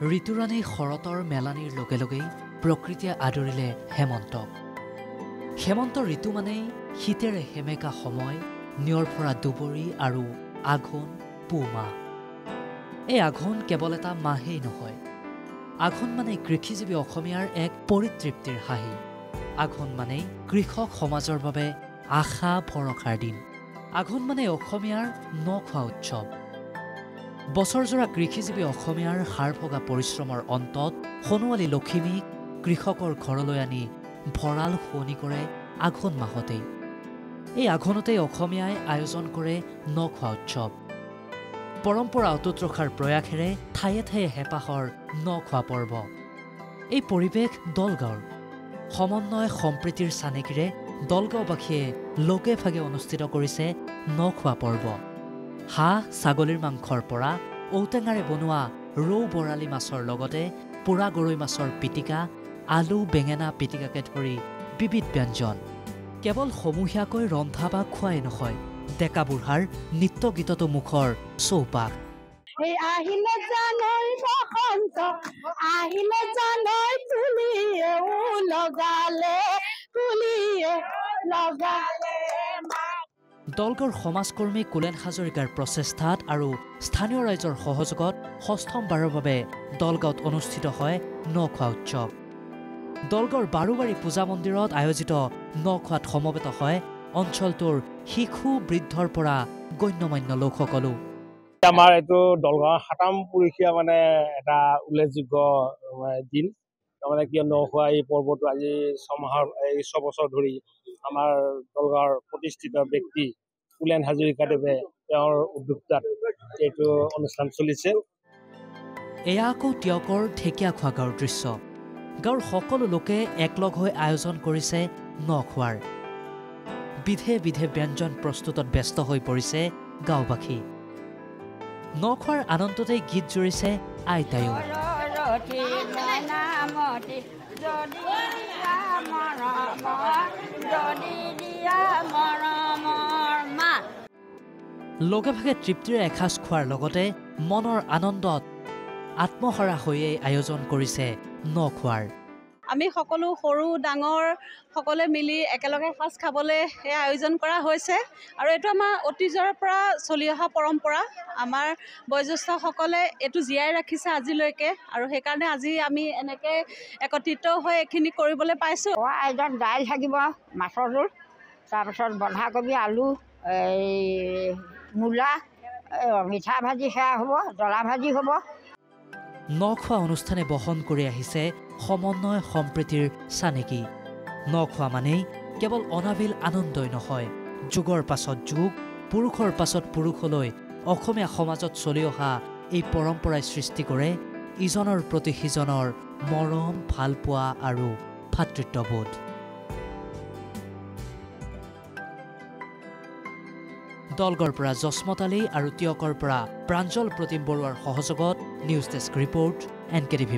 ঋতুৰাণী শৰতৰ মেলানিৰ লগে লগেই প্ৰকৃতিয়ে আদৰিলে হেমন্তক। হেমন্ত ঋতু মানেই শীতেৰে সেমেকা সময়, নিয়ৰ ফৰা দুবৰি আৰু আঘোণ পুহ মাহ। এই আঘোণ কেৱল এটা মাহেই নহয়, আঘোণ মানে কৃষিজীৱী অসমীয়াৰ এক পৰিতৃপ্তিৰ হাঁহি। আঘোণ মানেই কৃষক সমাজৰ বাবে আশা ভৰসাৰ দিন। আঘোণ মানে অসমীয়াৰ নখোৱা উৎসৱ। বছৰজোৰা কৃষিজীৱী অসমীয়াৰ হাড়ভগা পৰিশ্ৰমৰ অন্তত সোণোৱালী লখিমীক কৃষকৰ ঘৰলৈ আনি ভঁৰাল শুৱনি কৰে আঘোণ মাহতেই। এই আঘোণতেই অসমীয়াই আয়োজন কৰে নখোৱা উৎসৱ। পৰম্পৰা অটুট ৰখাৰ প্ৰয়াসেৰে ঠায়ে ঠায়ে হেঁপাহৰ নখোৱা পৰ্ব। এই পৰিৱেশ দলগাঁৱৰ। সমন্বয় সম্প্ৰীতিৰ চানেকিৰে দলগাঁওবাসীয়ে লগে ভাগে অনুষ্ঠিত কৰিছে নখোৱা পৰ্ব। হাঁহ ছাগলীৰ মাংসৰ পৰা ঔটেঙাৰে বনোৱা ৰৌ বৰালি মাছৰ লগতে পোৰা গৰৈ মাছৰ পিটিকা, আলু বেঙেনা পিটিকাকে ধৰি বিবিধ ব্যঞ্জন। কেৱল সমূহীয়াকৈ ৰন্ধা বা খোৱাই নহয়, ডেকা বুঢ়াৰ নৃত্য গীততো মুখৰ চৌপাশ। দলগাঁৱৰ সমাজকৰ্মী কুলেন হাজৰিকাৰ প্ৰচেষ্টাত আৰু স্থানীয় ৰাইজৰ সহযোগত ষষ্ঠমবাৰৰ বাবে দলগাঁৱত অনুষ্ঠিত হয় নখোৱা উৎসৱ। দলগাঁৱৰ বাৰুবাৰী পূজা মন্দিৰত আয়োজিত নখোৱাত সমবেত হয় অঞ্চলটোৰ শিশু বৃদ্ধৰ পৰা গণ্যমান্য লোকসকলো। আমাৰ এইটো দলগাঁৱৰ ৭ম পুৰুষীয়া এটা উল্লেখযোগ্য দিন। তাৰমানে কিয় নখোৱা এই পৰ্বটো আজি ৬ বছৰ ধৰি আমাৰ দলগাঁৱৰ প্ৰতিষ্ঠিত ব্যক্তি কুলেন হাজৰিকাদেৱে তেওঁৰ উদ্যোক্তাত এইটো অনুষ্ঠান চলিছে। এয়া আকৌ টিয়কৰ ঢেকীয়াখোৱা গাঁৱৰ দৃশ্য। গাঁৱৰ সকলো লোকে একলগ হৈ আয়োজন কৰিছে নখোৱাৰ। বিধে বিধে ব্যঞ্জন প্ৰস্তুতত ব্যস্ত হৈ পৰিছে গাঁওবাসী। নখোৱাৰ আনন্দতেই গীত জুৰিছে আইতায়ো। লগে ভাগে তৃপ্তিৰে এসাঁজ খোৱাৰ লগতে মনৰ আনন্দত আত্মহাৰা হৈয়ে আয়োজন কৰিছে নখোৱাৰ। আমি সকলো সৰু ডাঙৰ সকলোৱে মিলি একেলগে এসাঁজ খাবলৈ এই আয়োজন কৰা হৈছে। আৰু এইটো আমাৰ অতীজৰ পৰা চলি অহা পৰম্পৰা। আমাৰ বয়োজ্যেষ্ঠসকলে এইটো জীয়াই ৰাখিছে আজিলৈকে, আৰু সেইকাৰণে আজি আমি এনেকৈ একত্ৰিত হৈ এইখিনি কৰিবলৈ পাইছোঁ। আইজত দাইল থাকিব, মাছৰ জোল, তাৰপিছত বন্ধাকবি, আলু, মূলা, মিঠা ভাজি সেয়া হ'ব, জ্বলা ভাজি হ'ব। নখোৱা অনুষ্ঠানে বহন কৰি আহিছে সমন্বয় সম্প্ৰীতিৰ চানেকি। নখোৱা মানেই কেৱল অনাবিল আনন্দই নহয়, যুগৰ পাছত যুগ, পুৰুষৰ পাছত পুৰুষলৈ অসমীয়া সমাজত চলি অহা এই পৰম্পৰাই সৃষ্টি কৰে ইজনৰ প্ৰতি সিজনৰ মৰম, ভালপোৱা আৰু ভাতৃত্ববোধ। দলগাঁৱৰ পৰা জসমত আলী আৰু টিয়কৰ পৰা প্ৰাঞ্জল প্ৰতিম বৰুৱাৰ সহযোগত নিউজ ডেস্ক ৰিপৰ্ট NKTV+।